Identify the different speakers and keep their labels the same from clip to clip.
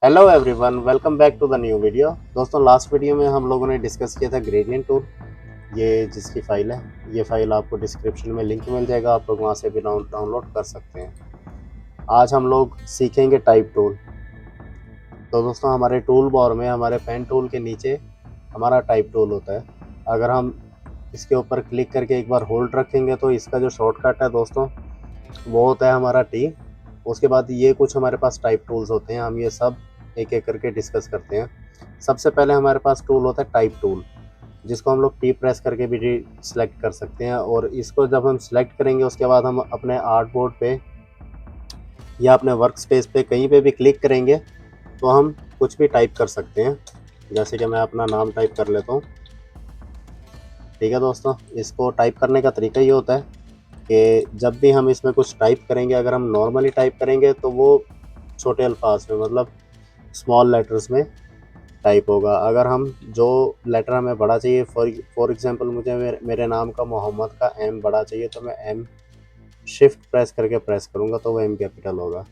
Speaker 1: Hello everyone, welcome back to the new video. दोस्तों, last video में हम लोगों ने डिस्कस किया था ग्रेडियंट टूल। ये जिसकी फाइल है, ये फाइल आपको डिस्क्रिप्शन में लिंक मिल जाएगा, आप लोग वहाँ से भी डाउनलोड कर सकते हैं। आज हम लोग सीखेंगे टाइप टूल। तो दोस्तों, हमारे टूल बार में हमारे पेन टूल के नीचे हमारा टाइप टूल होता है। अगर हम इसके ऊपर क्लिक करके एक बार होल्ड रखेंगे तो इसका जो शॉर्टकट है दोस्तों, वो होता है हमारा टी। उसके बाद ये कुछ हमारे पास टाइप टूल्स होते हैं, हम ये सब एक एक करके डिस्कस करते हैं। सबसे पहले हमारे पास टूल होता है टाइप टूल, जिसको हम लोग टी प्रेस करके भी सिलेक्ट कर सकते हैं। और इसको जब हम सिलेक्ट करेंगे उसके बाद हम अपने आर्ट बोर्ड पे या अपने वर्क स्पेस पे कहीं पे भी क्लिक करेंगे तो हम कुछ भी टाइप कर सकते हैं। जैसे कि मैं अपना नाम टाइप कर लेता हूँ। ठीक है दोस्तों, इसको टाइप करने का तरीका ये होता है कि जब भी हम इसमें कुछ टाइप करेंगे, अगर हम नॉर्मली टाइप करेंगे तो वो छोटे अल्फाज में, मतलब स्मॉल लेटर्स में टाइप होगा। अगर हम जो लेटर हमें बड़ा चाहिए, फॉर एग्जांपल मुझे मेरे नाम का मोहम्मद का एम बड़ा चाहिए, तो मैं एम शिफ्ट प्रेस करके प्रेस करूँगा तो वो एम कैपिटल होगा।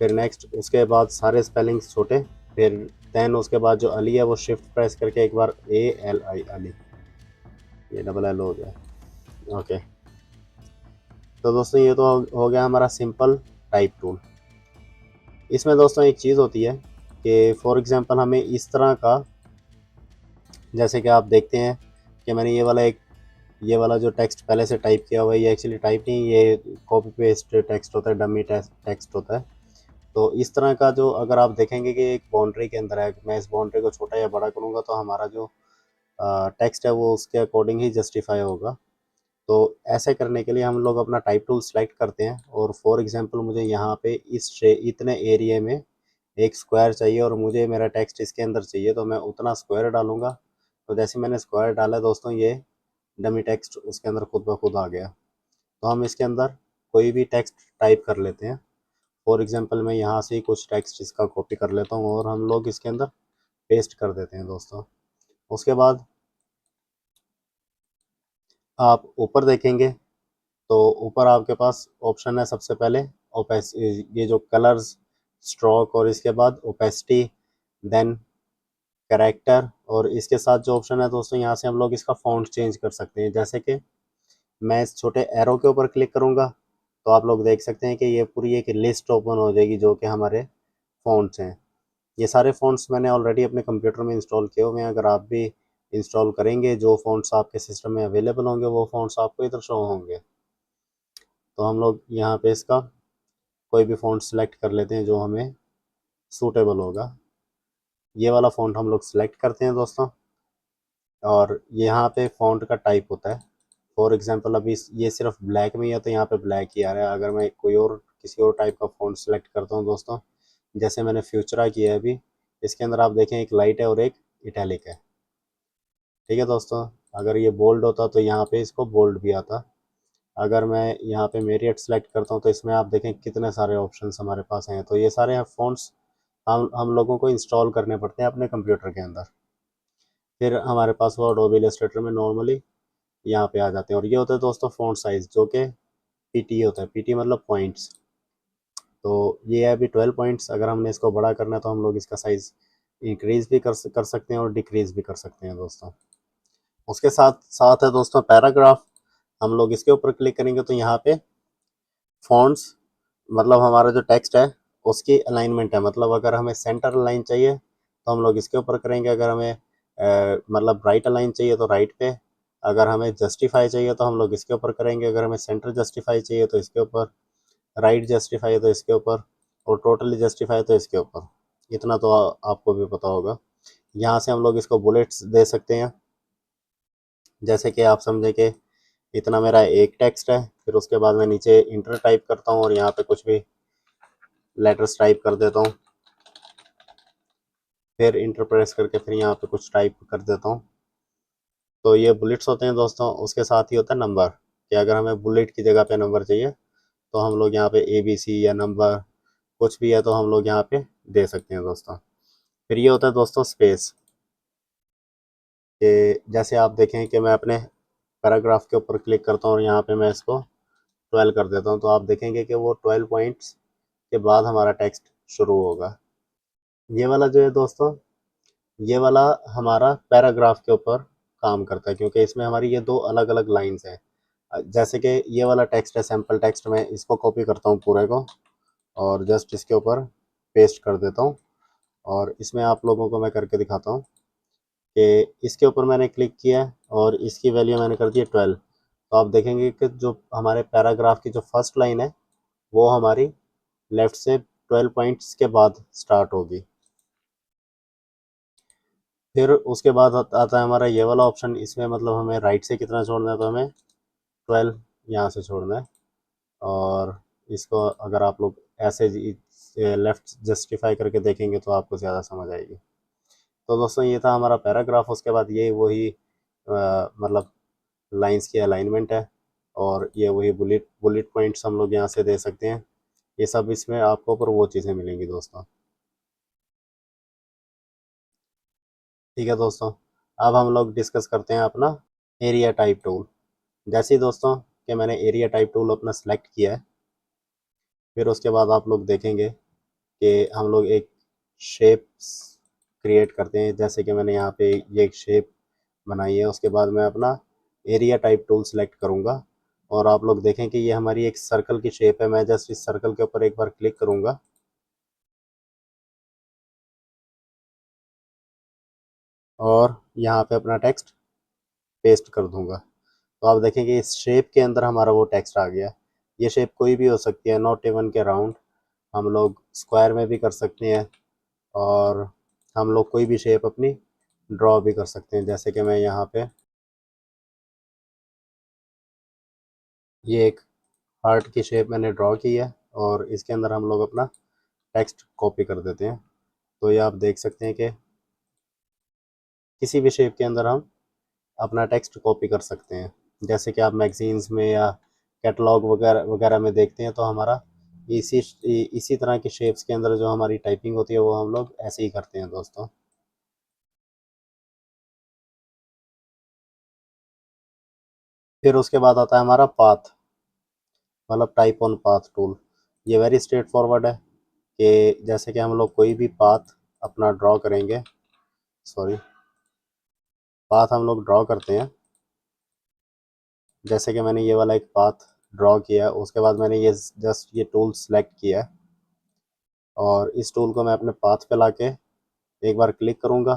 Speaker 1: फिर नेक्स्ट उसके बाद सारे स्पेलिंग्स छोटे। फिर देन उसके बाद जो अली है वो शिफ्ट प्रेस करके एक बार ए एल आई अली, ये डबल एल हो गया। ओके, तो दोस्तों ये तो हो गया हमारा सिंपल टाइप टूल। इसमें दोस्तों एक चीज़ होती है कि फॉर एग्जांपल हमें इस तरह का, जैसे कि आप देखते हैं कि मैंने ये वाला जो टेक्स्ट पहले से टाइप किया हुआ है, ये एक्चुअली टाइप नहीं, ये कॉपी पेस्ट टेक्स्ट होता है, डमी टेक्स्ट होता है। तो इस तरह का जो अगर आप देखेंगे कि एक बाउंड्री के अंदर है, मैं इस बाउंड्री को छोटा या बड़ा करूँगा तो हमारा जो टेक्स्ट है वो उसके अकॉर्डिंग ही जस्टिफाई होगा। तो ऐसे करने के लिए हम लोग अपना टाइप टूल सेलेक्ट करते हैं। और फॉर एग्जांपल मुझे यहाँ पे इतने एरिया में एक स्क्वायर चाहिए और मुझे मेरा टेक्स्ट इसके अंदर चाहिए, तो मैं उतना स्क्वायर डालूंगा। तो जैसे मैंने स्क्वायर डाला दोस्तों, ये डमी टेक्स्ट उसके अंदर खुद ब खुद आ गया। तो हम इसके अंदर कोई भी टेक्स्ट टाइप कर लेते हैं। फॉर एग्जांपल मैं यहाँ से ही कुछ टेक्स्ट इसका कॉपी कर लेता हूँ और हम लोग इसके अंदर पेस्ट कर देते हैं दोस्तों। उसके बाद आप ऊपर देखेंगे तो ऊपर आपके पास ऑप्शन है सबसे पहले ओपेस, ये जो कलर्स, स्ट्रोक और इसके बाद ओपेसिटी, देन कैरेक्टर। और इसके साथ जो ऑप्शन है दोस्तों, यहाँ से हम लोग इसका फॉन्ट चेंज कर सकते हैं। जैसे कि मैं इस छोटे एरो के ऊपर क्लिक करूँगा तो आप लोग देख सकते हैं कि ये पूरी एक लिस्ट ओपन हो जाएगी जो कि हमारे फ़ॉन्ट्स हैं। ये सारे फ़ॉन्ट्स मैंने ऑलरेडी अपने कंप्यूटर में इंस्टॉल किए हुए हैं। अगर आप भी इंस्टॉल करेंगे, जो फ़ॉन्ट्स आपके सिस्टम में अवेलेबल होंगे वो फ़ॉन्ट्स आपको इधर शो होंगे। तो हम लोग यहाँ पे इसका कोई भी फ़ॉन्ट सेलेक्ट कर लेते हैं जो हमें सूटेबल होगा। ये वाला फ़ॉन्ट हम लोग सेलेक्ट करते हैं दोस्तों। और यहाँ पे फ़ॉन्ट का टाइप होता है। फॉर एग्जांपल अभी ये सिर्फ ब्लैक में ही है तो यहाँ पे ब्लैक ही आ रहा है। अगर मैं कोई और किसी और टाइप का फ़ॉन्ट सेलेक्ट करता हूँ दोस्तों, जैसे मैंने फ्यूचरा किया है अभी, इसके अंदर आप देखें एक लाइट है और एक इटैलिक है। ठीक है दोस्तों, अगर ये बोल्ड होता तो यहाँ पे इसको बोल्ड भी आता। अगर मैं यहाँ पे मेरियट सेलेक्ट करता हूँ तो इसमें आप देखें कितने सारे ऑप्शंस हमारे पास हैं। तो ये सारे फ़ॉन्ट्स हम लोगों को इंस्टॉल करने पड़ते हैं अपने कंप्यूटर के अंदर। फिर हमारे पास वो एडोबी इलस्ट्रेटर में नॉर्मली यहाँ पे आ जाते हैं। और ये होता है दोस्तों फ़ॉन्ट साइज़, जो कि पीटी होता है। पीटी मतलब पॉइंट्स। तो ये है अभी 12 पॉइंट्स। अगर हमने इसको बड़ा करना है तो हम लोग इसका साइज़ इंक्रीज़ भी कर सकते हैं और डिक्रीज़ भी कर सकते हैं दोस्तों। उसके साथ साथ है दोस्तों पैराग्राफ। हम लोग इसके ऊपर क्लिक करेंगे तो यहाँ पे फ़ॉन्ट्स, मतलब हमारा जो टेक्स्ट है उसकी अलाइनमेंट है। मतलब अगर हमें सेंटर अलाइन चाहिए तो हम लोग इसके ऊपर करेंगे। अगर हमें मतलब राइट अलाइन चाहिए तो राइट पे। अगर हमें जस्टिफाई चाहिए तो हम लोग इसके ऊपर करेंगे। अगर हमें सेंटर जस्टिफाई चाहिए तो इसके ऊपर, राइट जस्टिफाई तो इसके ऊपर, और टोटली जस्टिफाई तो इसके ऊपर। इतना तो आपको भी पता होगा। यहाँ से हम लोग इसको बुलेट्स दे सकते हैं। जैसे कि आप समझे कि इतना मेरा एक टेक्स्ट है, फिर उसके बाद मैं नीचे इंटर टाइप करता हूँ और यहाँ पे कुछ भी लेटर्स टाइप कर देता हूँ। फिर इंटर प्रेस करके फिर यहाँ पे कुछ टाइप कर देता हूँ। तो ये बुलेट्स होते हैं दोस्तों। उसके साथ ही होता है नंबर, कि अगर हमें बुलेट की जगह पे नंबर चाहिए तो हम लोग यहाँ पे ABC या नंबर कुछ भी है तो हम लोग यहाँ पे दे सकते हैं दोस्तों। फिर ये होता है दोस्तों स्पेस, कि जैसे आप देखें कि मैं अपने पैराग्राफ के ऊपर क्लिक करता हूँ और यहाँ पे मैं इसको 12 कर देता हूँ, तो आप देखेंगे कि वो 12 पॉइंट्स के बाद हमारा टेक्स्ट शुरू होगा। ये वाला जो है दोस्तों, ये वाला हमारा पैराग्राफ के ऊपर काम करता है, क्योंकि इसमें हमारी ये दो अलग अलग लाइंस हैं। जैसे कि ये वाला टेक्स्ट है, सैम्पल टेक्स्ट, मैं इसको कॉपी करता हूँ पूरे को और जस्ट इसके ऊपर पेस्ट कर देता हूँ। और इसमें आप लोगों को मैं करके दिखाता हूँ कि इसके ऊपर मैंने क्लिक किया है और इसकी वैल्यू मैंने कर दी है 12। तो आप देखेंगे कि जो हमारे पैराग्राफ की जो फर्स्ट लाइन है वो हमारी लेफ्ट से 12 पॉइंट्स के बाद स्टार्ट होगी। फिर उसके बाद आता है हमारा ये वाला ऑप्शन। इसमें मतलब हमें राइट से कितना छोड़ना है, तो हमें 12 यहाँ से छोड़ना है। और इसको अगर आप लोग ऐसे लेफ्ट जस्टिफाई करके देखेंगे तो आपको ज़्यादा समझ आएगी। तो दोस्तों ये था हमारा पैराग्राफ। उसके बाद ये वही मतलब लाइंस की अलाइनमेंट है और ये वही बुलेट बुलेट पॉइंट्स हम लोग यहाँ से दे सकते हैं। ये सब इसमें आपको ऊपर वो चीज़ें मिलेंगी दोस्तों। ठीक है दोस्तों, अब हम लोग डिस्कस करते हैं अपना एरिया टाइप टूल। जैसे ही दोस्तों कि मैंने एरिया टाइप टूल अपना सेलेक्ट किया है, फिर उसके बाद आप लोग देखेंगे कि हम लोग एक शेप्स क्रिएट करते हैं। जैसे कि मैंने यहाँ पे ये एक शेप बनाई है। उसके बाद मैं अपना एरिया टाइप टूल सेलेक्ट करूँगा और आप लोग देखें कि ये हमारी एक सर्कल की शेप है। मैं जस्ट इस सर्कल के ऊपर एक बार क्लिक करूँगा और यहाँ पे अपना टेक्स्ट पेस्ट कर दूँगा। तो आप देखेंगे इस शेप के अंदर हमारा वो टेक्स्ट आ गया। ये शेप कोई भी हो सकती है, नॉट इवन के राउंड। हम लोग स्क्वायर में भी कर सकते हैं और हम लोग कोई भी शेप अपनी ड्रॉ भी कर सकते हैं। जैसे कि मैं यहाँ पे ये एक हार्ट की शेप मैंने ड्रॉ की है और इसके अंदर हम लोग अपना टेक्स्ट कॉपी कर देते हैं। तो ये आप देख सकते हैं कि किसी भी शेप के अंदर हम अपना टेक्स्ट कॉपी कर सकते हैं। जैसे कि आप मैगजीन्स में या कैटलॉग वगैरह वगैरह में देखते हैं तो हमारा इसी इसी तरह के शेप्स के अंदर जो हमारी टाइपिंग होती है वो हम लोग ऐसे ही करते हैं दोस्तों। फिर उसके बाद आता है हमारा पाथ, मतलब टाइप ऑन पाथ टूल। ये वेरी स्ट्रेट फॉरवर्ड है कि जैसे कि हम लोग कोई भी पाथ अपना ड्रॉ करेंगे, सॉरी, पाथ हम लोग ड्रॉ करते हैं। जैसे कि मैंने ये वाला एक पाथ ड्रॉ किया, उसके बाद मैंने ये जस्ट ये टूल सेलेक्ट किया और इस टूल को मैं अपने पाथ पे लाके एक बार क्लिक करूँगा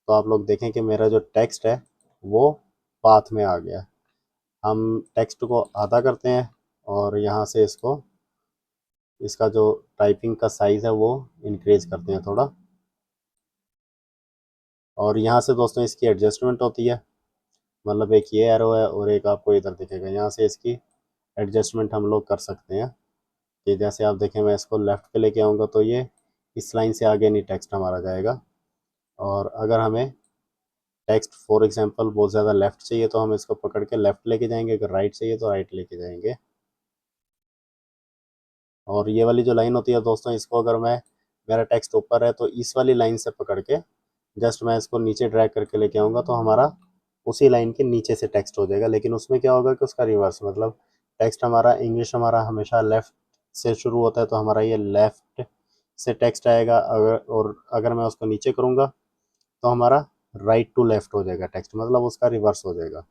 Speaker 1: तो आप लोग देखें कि मेरा जो टेक्स्ट है वो पाथ में आ गया। हम टेक्स्ट को आधा करते हैं और यहाँ से इसको, इसका जो टाइपिंग का साइज़ है वो इंक्रीज करते हैं थोड़ा। और यहाँ से दोस्तों इसकी एडजस्टमेंट होती है, मतलब एक ये एरो है और एक आपको इधर दिखेगा। यहाँ से इसकी एडजस्टमेंट हम लोग कर सकते हैं कि जैसे आप देखें मैं इसको लेफ़्ट पे लेके आऊँगा तो ये इस लाइन से आगे नहीं टेक्स्ट हमारा जाएगा। और अगर हमें टेक्स्ट फॉर एग्जांपल बहुत ज़्यादा लेफ़्ट चाहिए तो हम इसको पकड़ के लेफ़्ट लेके जाएंगे, अगर राइट चाहिए तो राइट लेके जाएंगे। और ये वाली जो लाइन होती है दोस्तों, इसको अगर मैं, मेरा टेक्स्ट ऊपर है तो इस वाली लाइन से पकड़ के जस्ट मैं इसको नीचे ड्रैग करके लेके आऊँगा तो हमारा उसी लाइन के नीचे से टेक्स्ट हो जाएगा। लेकिन उसमें क्या होगा कि उसका रिवर्स, मतलब टेक्स्ट हमारा, इंग्लिश हमारा हमेशा लेफ़्ट से शुरू होता है तो हमारा ये लेफ़्ट से टेक्स्ट आएगा। अगर, और अगर मैं उसको नीचे करूँगा तो हमारा राइट टू लेफ़्ट हो जाएगा टेक्स्ट, मतलब उसका रिवर्स हो जाएगा।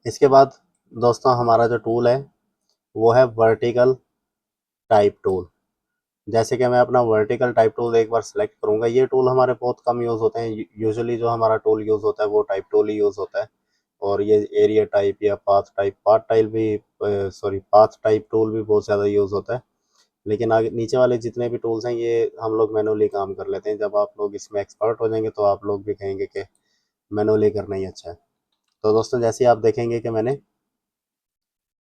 Speaker 1: इसके बाद दोस्तों हमारा जो टूल है वो है वर्टिकल टाइप टूल। जैसे कि मैं अपना वर्टिकल टाइप टूल एक बार सेलेक्ट करूंगा। ये टूल हमारे बहुत कम यूज़ होते हैं। यूजुअली जो हमारा टूल यूज़ होता है वो टाइप टूल ही यूज़ होता है। और ये एरिया टाइप या पाथ टाइप भी, सॉरी, पाथ टाइप टूल भी बहुत ज़्यादा यूज़ होता है। लेकिन आगे नीचे वाले जितने भी टूल्स हैं ये हम लोग मैनुअली काम कर लेते हैं। जब आप लोग इसमें एक्सपर्ट हो जाएंगे तो आप लोग भी कहेंगे कि मैनुअली करना ही अच्छा है। तो दोस्तों जैसे ही आप देखेंगे कि मैंने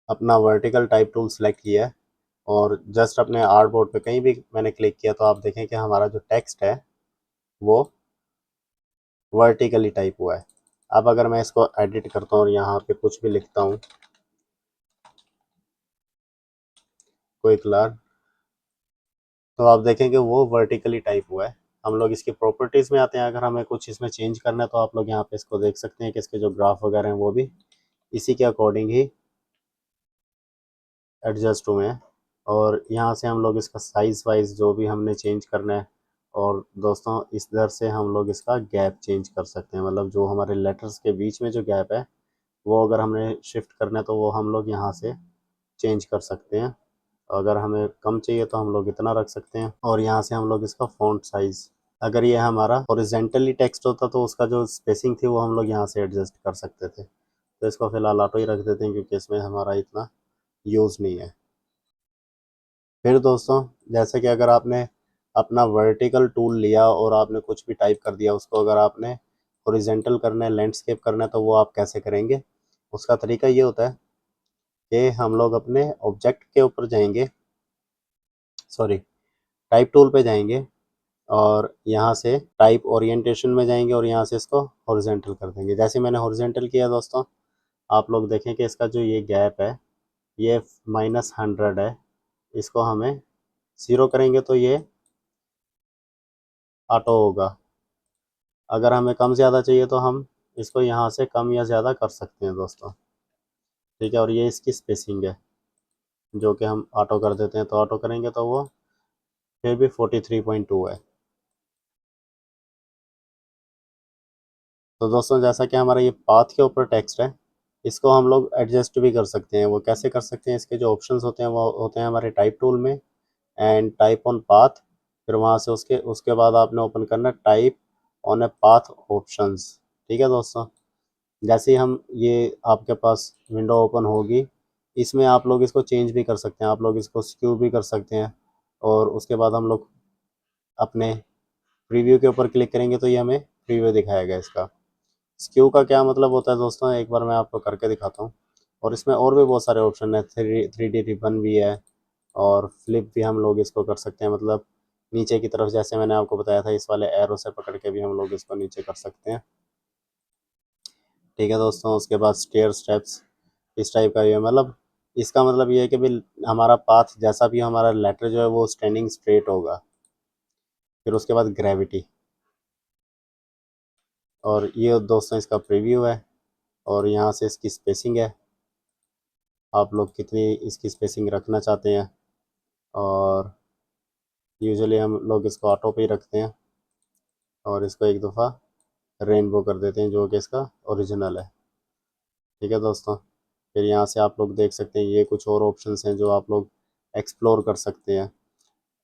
Speaker 1: अपना वर्टिकल टाइप टूल सेलेक्ट किया है और जस्ट अपने आर्ट बोर्ड पे कहीं भी मैंने क्लिक किया तो आप देखें कि हमारा जो टेक्स्ट है वो वर्टिकली टाइप हुआ है। अब अगर मैं इसको एडिट करता हूँ और यहाँ पे कुछ भी लिखता हूँ, कोई कलर, तो आप देखेंगे वो वर्टिकली टाइप हुआ है। हम लोग इसकी प्रॉपर्टीज़ में आते हैं। अगर हमें कुछ इसमें चेंज करना है तो आप लोग यहाँ पे इसको देख सकते हैं कि इसके जो ग्राफ वगैरह हैं वो भी इसी के अकॉर्डिंग ही एडजस्ट हुए हैं। और यहाँ से हम लोग इसका साइज़ वाइज जो भी हमने चेंज करना है, और दोस्तों इस दर से हम लोग इसका गैप चेंज कर सकते हैं, मतलब जो हमारे लेटर्स के बीच में जो गैप है वो अगर हमें शिफ्ट करना है तो वो हम लोग यहाँ से चेंज कर सकते हैं। अगर हमें कम चाहिए तो हम लोग इतना रख सकते हैं। और यहाँ से हम लोग इसका फ़ॉन्ट साइज़, अगर ये हमारा हॉरिजेंटली टेक्स्ट होता तो उसका जो स्पेसिंग थी वो हम लोग यहाँ से एडजस्ट कर सकते थे। तो इसको फ़िलहाल ऑटो ही रख देते हैं क्योंकि इसमें हमारा इतना यूज़ नहीं है। फिर दोस्तों, जैसे कि अगर आपने अपना वर्टिकल टूल लिया और आपने कुछ भी टाइप कर दिया, उसको अगर आपने हॉरिजेंटल करना है, लैंडस्केप करना है, तो वो आप कैसे करेंगे? उसका तरीका ये होता है कि हम लोग अपने ऑब्जेक्ट के ऊपर जाएंगे, सॉरी, टाइप टूल पे जाएंगे और यहाँ से टाइप ओरिएंटेशन में जाएंगे और यहाँ से इसको हॉरिजेंटल कर देंगे। जैसे मैंने हॉरिजेंटल किया दोस्तों, आप लोग देखें कि इसका जो ये गैप है ये -100 है। इसको हमें 0 करेंगे तो ये ऑटो होगा। अगर हमें कम ज़्यादा चाहिए तो हम इसको यहाँ से कम या ज़्यादा कर सकते हैं दोस्तों, ठीक है। और ये इसकी स्पेसिंग है जो कि हम ऑटो कर देते हैं, तो ऑटो करेंगे तो वो फिर भी 43.2 है। तो दोस्तों, जैसा कि हमारा ये पाथ के ऊपर टेक्स्ट है, इसको हम लोग एडजस्ट भी कर सकते हैं। वो कैसे कर सकते हैं? इसके जो ऑप्शंस होते हैं वो होते हैं हमारे टाइप टूल में, एंड टाइप ऑन पाथ। फिर वहाँ से उसके उसके बाद आपने ओपन करना है type on a path options, ठीक है दोस्तों। जैसे ही हम ये आपके पास विंडो ओपन होगी, इसमें आप लोग इसको चेंज भी कर सकते हैं, आप लोग इसको स्क्यू भी कर सकते हैं। और उसके बाद हम लोग अपने प्रीव्यू के ऊपर क्लिक करेंगे तो ये हमें प्रीव्यू दिखाएगा इसका। स्क्यू का क्या मतलब होता है दोस्तों, एक बार मैं आपको करके दिखाता हूँ। और इसमें और भी बहुत सारे ऑप्शन है, थ्री डी रिबन भी है और फ्लिप भी हम लोग इसको कर सकते हैं, मतलब नीचे की तरफ, जैसे मैंने आपको बताया था, इस वाले एरो से पकड़ के भी हम लोग इसको नीचे कर सकते हैं, ठीक है दोस्तों। उसके बाद स्टेयर स्टेप्स इस टाइप का, ये मतलब इसका मतलब ये है कि भी हमारा पाथ जैसा भी हमारा लेटर जो है वो स्टैंडिंग स्ट्रेट होगा। फिर उसके बाद ग्रेविटी, और ये दोस्तों इसका प्रीव्यू है। और यहाँ से इसकी स्पेसिंग है, आप लोग कितनी इसकी स्पेसिंग रखना चाहते हैं। और यूजुअली हम लोग इसको ऑटो पे ही रखते हैं और इसको एक दफ़ा रेनबो कर देते हैं जो कि इसका ओरिजिनल है, ठीक है दोस्तों। फिर यहाँ से आप लोग देख सकते हैं ये कुछ और ऑप्शंस हैं जो आप लोग एक्सप्लोर कर सकते हैं।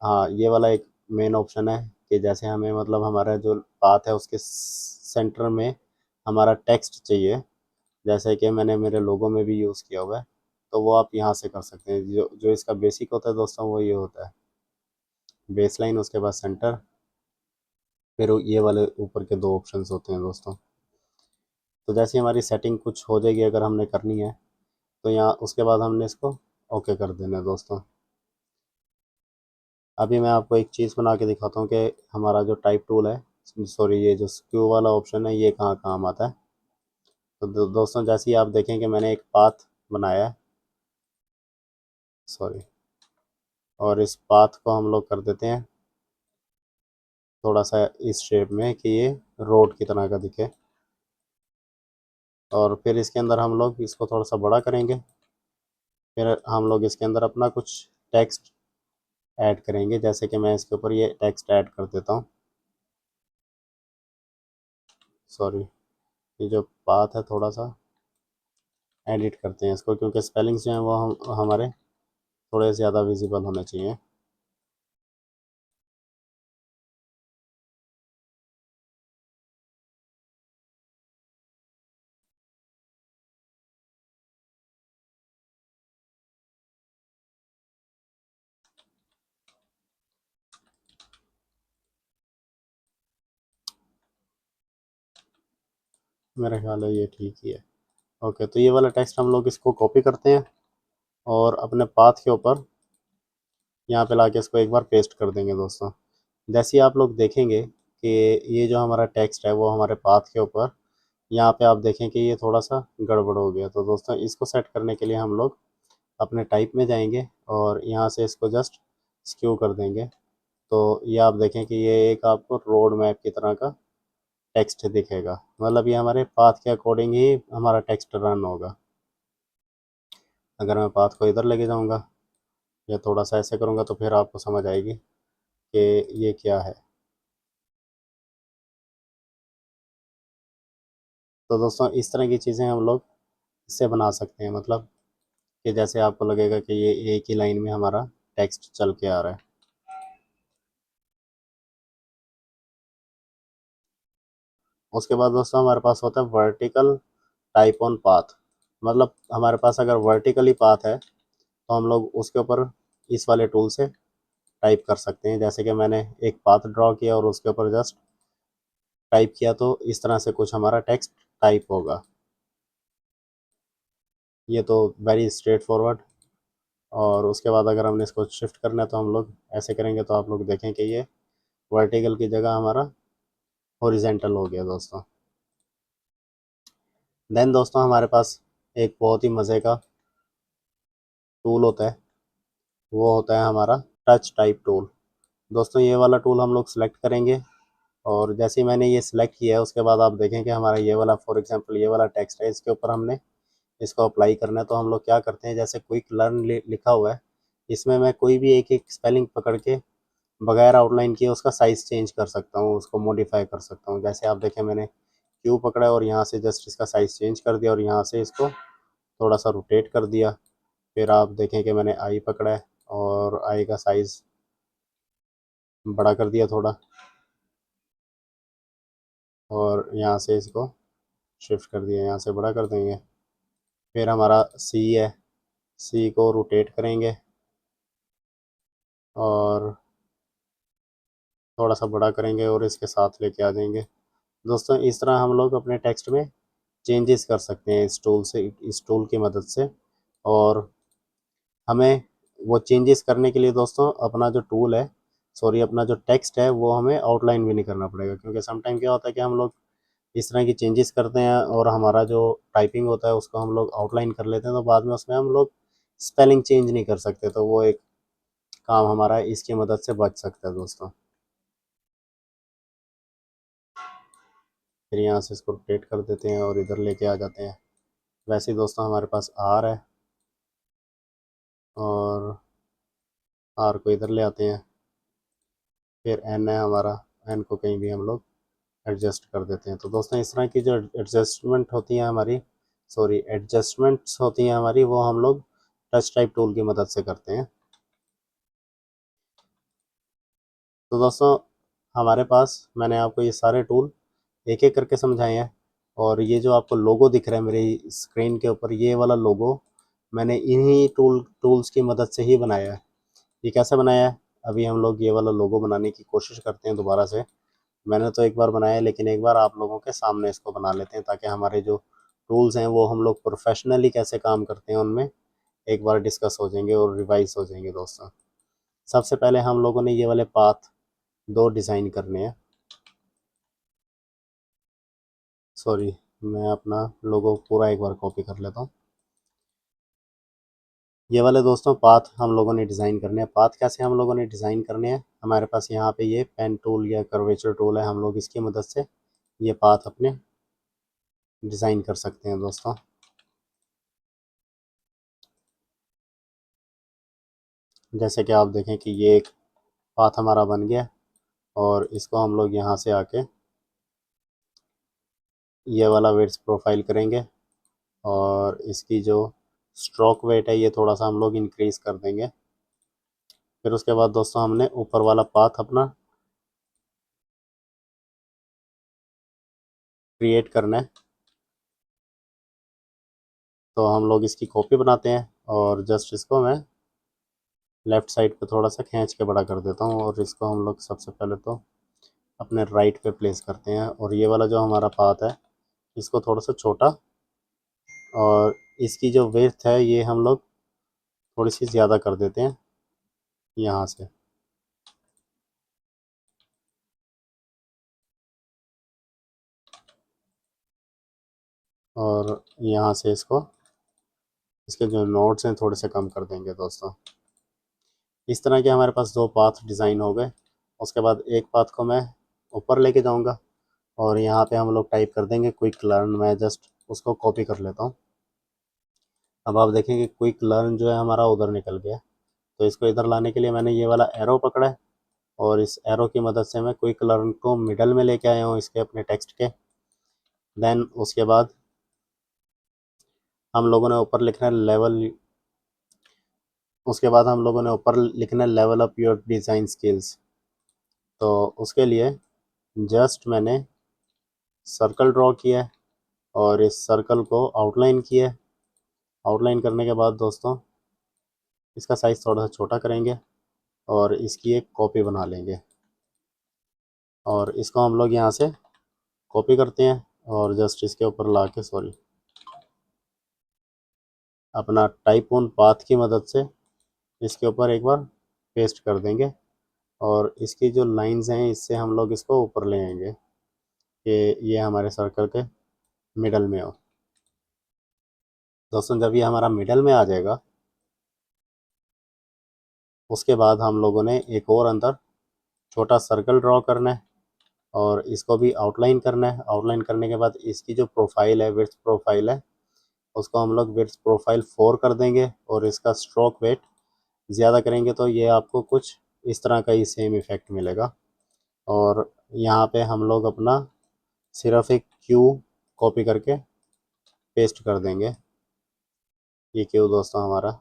Speaker 1: हाँ, ये वाला एक मेन ऑप्शन है कि जैसे हमें मतलब हमारा जो पाथ है उसके सेंटर में हमारा टेक्स्ट चाहिए, जैसे कि मैंने मेरे लोगों में भी यूज़ किया हुआ है, तो वो आप यहाँ से कर सकते हैं। जो जो इसका बेसिक होता है दोस्तों वो ये होता है, बेस लाइन, उसके बाद सेंटर, फिर ये वाले ऊपर के दो ऑप्शंस होते हैं दोस्तों। तो जैसे हमारी सेटिंग कुछ हो जाएगी अगर हमने करनी है, तो यहाँ उसके बाद हमने इसको ओके कर देना है दोस्तों। अभी मैं आपको एक चीज़ बना के दिखाता हूँ कि हमारा जो टाइप टूल है, सॉरी, ये जो स्क्यू वाला ऑप्शन है ये कहाँ काम आता है। तो दोस्तों, जैसे ही आप देखें कि मैंने एक पाथ बनाया है, सॉरी, और इस पाथ को हम लोग कर देते हैं थोड़ा सा इस शेप में कि ये रोड की तरह का दिखे। और फिर इसके अंदर हम लोग इसको थोड़ा सा बड़ा करेंगे। फिर हम लोग इसके अंदर अपना कुछ टेक्स्ट ऐड करेंगे, जैसे कि मैं इसके ऊपर ये टेक्स्ट ऐड कर देता हूँ, सॉरी, ये जो पाथ है थोड़ा सा एडिट करते हैं इसको, क्योंकि स्पेलिंग्स जो हैं वो हमारे थोड़े ज़्यादा विजिबल होने चाहिए। मेरा ख्याल है ये ठीक ही है। ओके, तो ये वाला टेक्स्ट हम लोग इसको कॉपी करते हैं और अपने पाथ के ऊपर यहाँ पे लाके इसको एक बार पेस्ट कर देंगे दोस्तों। जैसे ही आप लोग देखेंगे कि ये जो हमारा टेक्स्ट है वो हमारे पाथ के ऊपर, यहाँ पे आप देखें कि ये थोड़ा सा गड़बड़ हो गया, तो दोस्तों इसको सेट करने के लिए हम लोग अपने टाइप में जाएंगे और यहाँ से इसको जस्ट स्क्यू कर देंगे, तो ये आप देखें कि ये एक आपको रोड मैप की तरह का टेक्स्ट दिखेगा, मतलब ये हमारे पाथ के अकॉर्डिंग ही हमारा टेक्स्ट रन होगा। अगर मैं पाथ को इधर लेके जाऊंगा या थोड़ा सा ऐसे करूंगा तो फिर आपको समझ आएगी कि ये क्या है। तो दोस्तों इस तरह की चीज़ें हम लोग इससे बना सकते हैं, मतलब कि जैसे आपको लगेगा कि ये एक ही लाइन में हमारा टेक्स्ट चल के आ रहा है। उसके बाद दोस्तों हमारे पास होता है वर्टिकल टाइप ऑन पाथ, मतलब हमारे पास अगर वर्टिकली पाथ है तो हम लोग उसके ऊपर इस वाले टूल से टाइप कर सकते हैं। जैसे कि मैंने एक पाथ ड्रॉ किया और उसके ऊपर जस्ट टाइप किया, तो इस तरह से कुछ हमारा टेक्स्ट टाइप होगा। ये तो वेरी स्ट्रेट फॉरवर्ड। और उसके बाद अगर हमने इसको शिफ्ट करना है तो हम लोग ऐसे करेंगे, तो आप लोग देखें कि ये वर्टिकल की जगह हमारा हॉरिजेंटल हो गया दोस्तों। देन दोस्तों हमारे पास एक बहुत ही मज़े का टूल होता है, वो होता है हमारा टच टाइप टूल। दोस्तों ये वाला टूल हम लोग सेलेक्ट करेंगे, और जैसे ही मैंने ये सिलेक्ट किया है उसके बाद आप देखें कि हमारा ये वाला, फॉर एग्जांपल ये वाला टेक्स्ट है, इसके ऊपर हमने इसको अप्लाई करना है। तो हम लोग क्या करते हैं, जैसे क्विक लर्न लिखा हुआ है, इसमें मैं कोई भी एक एक स्पेलिंग पकड़ के बगैर आउटलाइन किए उसका साइज़ चेंज कर सकता हूँ, उसको मॉडिफाई कर सकता हूँ। जैसे आप देखें मैंने क्यू पकड़ा और यहाँ से जस्ट इसका साइज़ चेंज कर दिया और यहाँ से इसको थोड़ा सा रोटेट कर दिया। फिर आप देखें कि मैंने आई पकड़ा है और आई का साइज़ बड़ा कर दिया थोड़ा, और यहाँ से इसको शिफ्ट कर दिया, यहाँ से बड़ा कर देंगे। फिर हमारा सी है, सी को रोटेट करेंगे और थोड़ा सा बड़ा करेंगे और इसके साथ लेके आ जाएंगे। दोस्तों इस तरह हम लोग अपने टेक्स्ट में चेंजेस कर सकते हैं इस टूल से, इस टूल की मदद से। और हमें वो चेंजेस करने के लिए दोस्तों अपना जो टूल है, सॉरी अपना जो टेक्स्ट है, वो हमें आउटलाइन भी नहीं करना पड़ेगा, क्योंकि समटाइम क्या होता है कि हम लोग इस तरह की चेंजेस करते हैं और हमारा जो टाइपिंग होता है उसको हम लोग आउटलाइन कर लेते हैं, तो बाद में उसमें हम लोग स्पेलिंग चेंज नहीं कर सकते, तो वो एक काम हमारा इसकी मदद से बच सकता है दोस्तों। फिर यहाँ से इसको रोटेट कर देते हैं और इधर लेके आ जाते हैं। वैसे ही दोस्तों हमारे पास आर है और आर को इधर ले आते हैं। फिर एन है हमारा, एन को कहीं भी हम लोग एडजस्ट कर देते हैं। तो दोस्तों इस तरह की जो एडजस्टमेंट होती हैं हमारी, सॉरी एडजस्टमेंट्स होती हैं हमारी, वो हम लोग टच टाइप टूल की मदद से करते हैं। तो दोस्तों हमारे पास, मैंने आपको ये सारे टूल एक एक करके समझाए हैं, और ये जो आपको लोगो दिख रहा है मेरी स्क्रीन के ऊपर, ये वाला लोगो मैंने इन्हीं टूल्स की मदद से ही बनाया है। ये कैसे बनाया है, अभी हम लोग ये वाला लोगो बनाने की कोशिश करते हैं दोबारा से। मैंने तो एक बार बनाया है, लेकिन एक बार आप लोगों के सामने इसको बना लेते हैं, ताकि हमारे जो टूल्स हैं वो हम लोग प्रोफेशनली कैसे काम करते हैं उनमें एक बार डिस्कस हो जाएंगे और रिवाइज हो जाएंगे दोस्तों। सबसे पहले हम लोगों ने ये वाले पाथ दो डिज़ाइन करने हैं। सॉरी, मैं अपना लोगो पूरा एक बार कॉपी कर लेता हूँ। ये वाले दोस्तों पाथ हम लोगों ने डिज़ाइन करने हैं। पाथ कैसे हम लोगों ने डिज़ाइन करने हैं, हमारे पास यहाँ पे ये पेन टूल या कर्वेचर टूल है, हम लोग इसकी मदद से ये पाथ अपने डिज़ाइन कर सकते हैं दोस्तों। जैसे कि आप देखें कि ये एक पाथ हमारा बन गया, और इसको हम लोग यहाँ से आके ये वाला वेट्स प्रोफाइल करेंगे, और इसकी जो स्ट्रोक वेट है ये थोड़ा सा हम लोग इंक्रीज़ कर देंगे। फिर उसके बाद दोस्तों हमने ऊपर वाला पाथ अपना क्रिएट करना है, तो हम लोग इसकी कॉपी बनाते हैं और जस्ट इसको मैं लेफ़्ट साइड पे थोड़ा सा खींच के बड़ा कर देता हूँ, और इसको हम लोग सबसे पहले तो अपने राइट पे प्लेस करते हैं। और ये वाला जो हमारा पाथ है इसको थोड़ा सा छोटा, और इसकी जो विड्थ है ये हम लोग थोड़ी सी ज़्यादा कर देते हैं यहाँ से। और यहाँ से इसको, इसके जो नोट्स हैं थोड़े से कम कर देंगे दोस्तों। इस तरह के हमारे पास दो पाथ डिज़ाइन हो गए। उसके बाद एक पाथ को मैं ऊपर लेके जाऊंगा और यहाँ पे हम लोग टाइप कर देंगे क्विक लर्न। मैं जस्ट उसको कॉपी कर लेता हूँ। अब आप देखेंगे क्विक लर्न जो है हमारा उधर निकल गया। तो इसको इधर लाने के लिए मैंने ये वाला एरो पकड़ा है और इस एरो की मदद से मैं क्विक लर्न को मिडल में लेके आया हूँ इसके अपने टेक्स्ट के। देन उसके बाद हम लोगों ने ऊपर लिखना है लेवल, उसके बाद हम लोगों ने ऊपर लिखना है level up your design skills. तो उसके लिए जस्ट मैंने सर्कल ड्रॉ किया है और इस सर्कल को आउटलाइन किया है। आउटलाइन करने के बाद दोस्तों इसका साइज़ थोड़ा सा छोटा करेंगे और इसकी एक कॉपी बना लेंगे और इसको हम लोग यहाँ से कॉपी करते हैं और जस्ट इसके ऊपर ला के अपना टाइप ऑन पाथ की मदद से इसके ऊपर एक बार पेस्ट कर देंगे और इसकी जो लाइंस हैं इससे हम लोग इसको ऊपर ले आएंगे कि ये हमारे सर्कल के मिडल में हो। दोस्तों जब ये हमारा मिडल में आ जाएगा उसके बाद हम लोगों ने एक और अंदर छोटा सर्कल ड्रॉ करना है और इसको भी आउटलाइन करना है। आउटलाइन करने के बाद इसकी जो प्रोफाइल है, विड्थ प्रोफाइल है, उसको हम लोग विड्थ प्रोफाइल 4 कर देंगे और इसका स्ट्रोक वेट ज़्यादा करेंगे तो ये आपको कुछ इस तरह का ही सेम इफ़ेक्ट मिलेगा। और यहाँ पे हम लोग अपना सिर्फ एक क्यू कॉपी करके पेस्ट कर देंगे। ये क्यू दोस्तों हमारा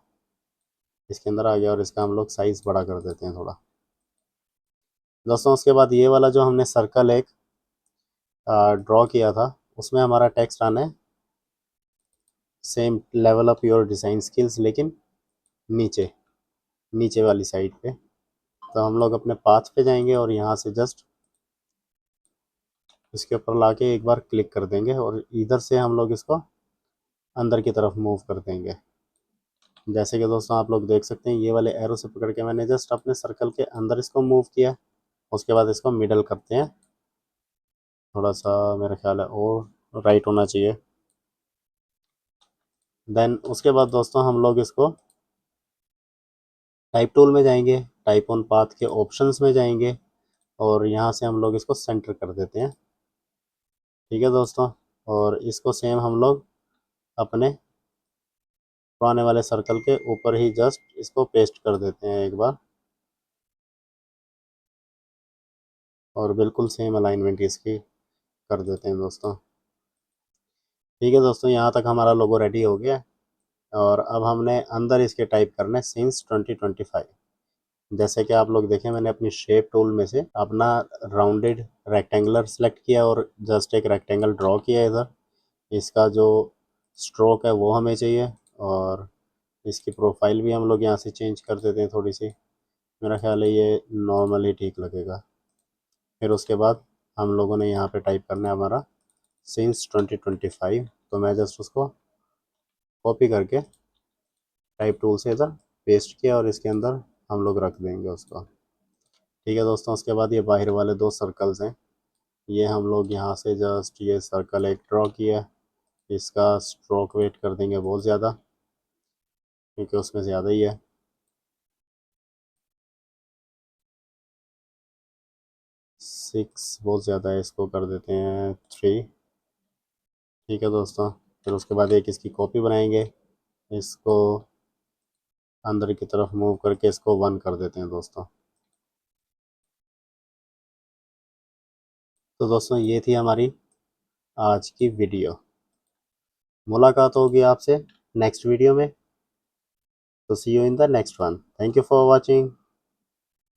Speaker 1: इसके अंदर आ गया और इसका हम लोग साइज़ बड़ा कर देते हैं थोड़ा। दोस्तों उसके बाद ये वाला जो हमने सर्कल एक ड्रॉ किया था उसमें हमारा टेक्स्ट आना है same level up your design skills, लेकिन नीचे नीचे वाली साइड पे। तो हम लोग अपने पाथ पे जाएंगे और यहाँ से जस्ट इसके ऊपर लाके एक बार क्लिक कर देंगे और इधर से हम लोग इसको अंदर की तरफ मूव कर देंगे। जैसे कि दोस्तों आप लोग देख सकते हैं ये वाले एरो से पकड़ के मैंने जस्ट अपने सर्कल के अंदर इसको मूव किया। उसके बाद इसको मिडल करते हैं, थोड़ा सा मेरा ख्याल है और राइट होना चाहिए। देन उसके बाद दोस्तों हम लोग इसको टाइप टूल में जाएंगे, टाइप ऑन पाथ के ऑप्शंस में जाएंगे और यहाँ से हम लोग इसको सेंटर कर देते हैं। ठीक है दोस्तों, और इसको सेम हम लोग अपने पुराने वाले सर्कल के ऊपर ही जस्ट इसको पेस्ट कर देते हैं एक बार और बिल्कुल सेम अलाइनमेंट इसकी कर देते हैं दोस्तों। ठीक है दोस्तों, यहाँ तक हमारा लोगो रेडी हो गया और अब हमने अंदर इसके टाइप करना है सिंस 2025। जैसे कि आप लोग देखें मैंने अपनी शेप टूल में से अपना राउंडेड रेक्टेंगुलर सेलेक्ट किया और जस्ट एक रेक्टेंगल ड्रॉ किया इधर। इसका जो स्ट्रोक है वो हमें चाहिए और इसकी प्रोफाइल भी हम लोग यहाँ से चेंज कर देते हैं थोड़ी सी। मेरा ख्याल है ये नॉर्मल ही ठीक लगेगा। फिर उसके बाद हम लोगों ने यहाँ पे टाइप करना है हमारा सिंस 2025। तो मैं जस्ट उसको कॉपी करके टाइप टूल से इधर पेस्ट किया और इसके अंदर हम लोग रख देंगे उसको। ठीक है दोस्तों, उसके बाद ये बाहर वाले 2 सर्कल्स हैं, ये हम लोग यहाँ से जस्ट ये सर्कल एक ड्रॉ किया, इसका स्ट्रोक वेट कर देंगे बहुत ज़्यादा क्योंकि उसमें ज़्यादा ही है। 6 बहुत ज़्यादा है, इसको कर देते हैं 3। ठीक है दोस्तों, फिर उसके बाद एक इसकी कॉपी बनाएंगे, इसको अंदर की तरफ मूव करके इसको 1 कर देते हैं दोस्तों। तो दोस्तों ये थी हमारी आज की वीडियो। मुलाकात होगी आपसे नेक्स्ट वीडियो में। तो see you in the next one. Thank you for watching.